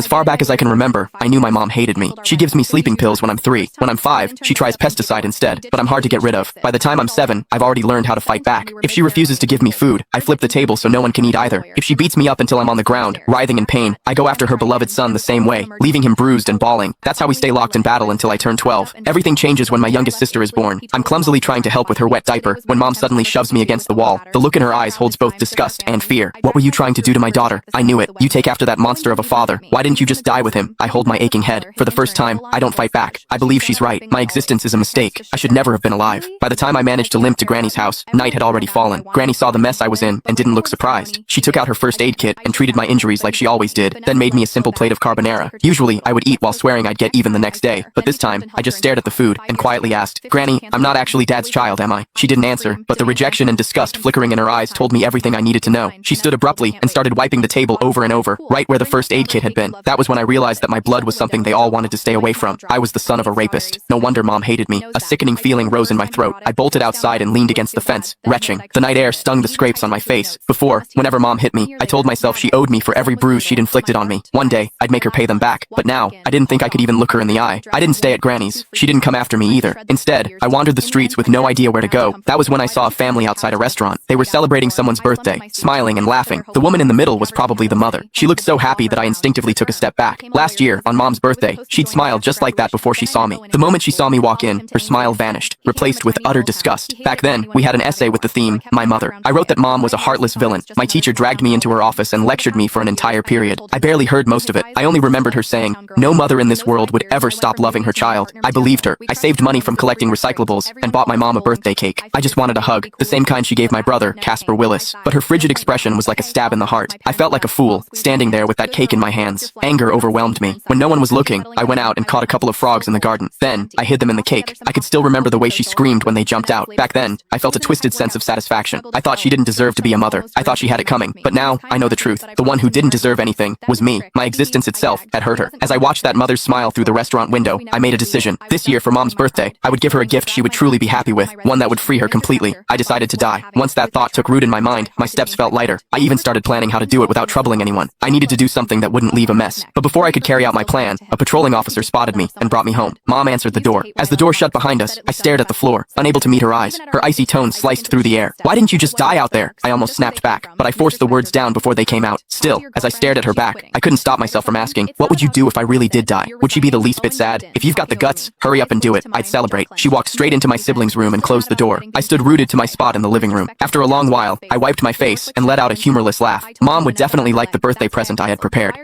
As far back as I can remember, I knew my mom hated me. She gives me sleeping pills when I'm 3. When I'm 5, she tries pesticide instead, but I'm hard to get rid of. By the time I'm 7, I've already learned how to fight back. If she refuses to give me food, I flip the table so no one can eat either. If she beats me up until I'm on the ground, writhing in pain, I go after her beloved son the same way, leaving him bruised and bawling. That's how we stay locked in battle until I turn 12. Everything changes when my youngest sister is born. I'm clumsily trying to help with her wet diaper when mom suddenly shoves me against the wall. The look in her eyes holds both disgust and fear. What were you trying to do to my daughter? I knew it. You take after that monster of a father. Why didn't you just die with him? I hold my aching head. For the first time, I don't fight back. I believe she's right. My existence is a mistake. I should never have been alive. By the time I managed to limp to Granny's house, night had already fallen. Granny saw the mess I was in and didn't look surprised. She took out her first aid kit and treated my injuries like she always did, then made me a simple plate of carbonara. Usually, I would eat while swearing I'd get even the next day, but this time, I just stared at the food and quietly asked, "Granny, I'm not actually Dad's child, am I?" She didn't answer, but the rejection and disgust flickering in her eyes told me everything I needed to know. She stood abruptly and started wiping the table over and over, right where the first aid kit had been. That was when I realized that my blood was something they all wanted to stay away from. I was the son of a rapist. No wonder Mom hated me. A sickening feeling rose in my throat. I bolted outside and leaned against the fence, retching. The night air stung the scrapes on my face. Before, whenever Mom hit me, I told myself she owed me for every bruise she'd inflicted on me. One day, I'd make her pay them back. But now, I didn't think I could even look her in the eye. I didn't stay at Granny's. She didn't come after me either. Instead, I wandered the streets with no idea where to go. That was when I saw a family outside a restaurant. They were celebrating someone's birthday, smiling and laughing. The woman in the middle was probably the mother. She looked so happy that I instinctively took a step back. Last year, on Mom's birthday, she'd smiled just like that before she saw me. The moment she saw me walk in, her smile vanished, replaced with utter disgust. Back then, we had an essay with the theme, My Mother. I wrote that Mom was a heartless villain. My teacher dragged me into her office and lectured me for an entire period. I barely heard most of it. I only remembered her saying, "No mother in this world would ever stop loving her child." I believed her. I saved money from collecting recyclables and bought my mom a birthday cake. I just wanted a hug, the same kind she gave my brother, Casper Willis. But her frigid expression was like a stab in the heart. I felt like a fool, standing there with that cake in my hands. Anger overwhelmed me. When no one was looking, I went out and caught a couple of frogs in the garden. Then, I hid them in the cake. I could still remember the way she screamed when they jumped out. Back then, I felt a twisted sense of satisfaction. I thought she didn't deserve to be a mother. I thought she had it coming. But now, I know the truth. The one who didn't deserve anything was me. My existence itself had hurt her. As I watched that mother's smile through the restaurant window, I made a decision. This year, for Mom's birthday, I would give her a gift she would truly be happy with, one that would free her completely. I decided to die. Once that thought took root in my mind, my steps felt lighter. I even started planning how to do it without troubling anyone. I needed to do something that wouldn't leave a mess. But before I could carry out my plan, a patrolling officer spotted me and brought me home. Mom answered the door. As the door shut behind us, I stared at the floor, unable to meet her eyes. Her icy tone sliced through the air. "Why didn't you just die out there?" I almost snapped back, but I forced the words down before they came out. Still, as I stared at her back, I couldn't stop myself from asking, what would you do if I really did die? Would she be the least bit sad? "If you've got the guts, hurry up and do it. I'd celebrate." She walked straight into my siblings' room and closed the door. I stood rooted to my spot in the living room. After a long while, I wiped my face and let out a humorless laugh. Mom would definitely like the birthday present I had prepared.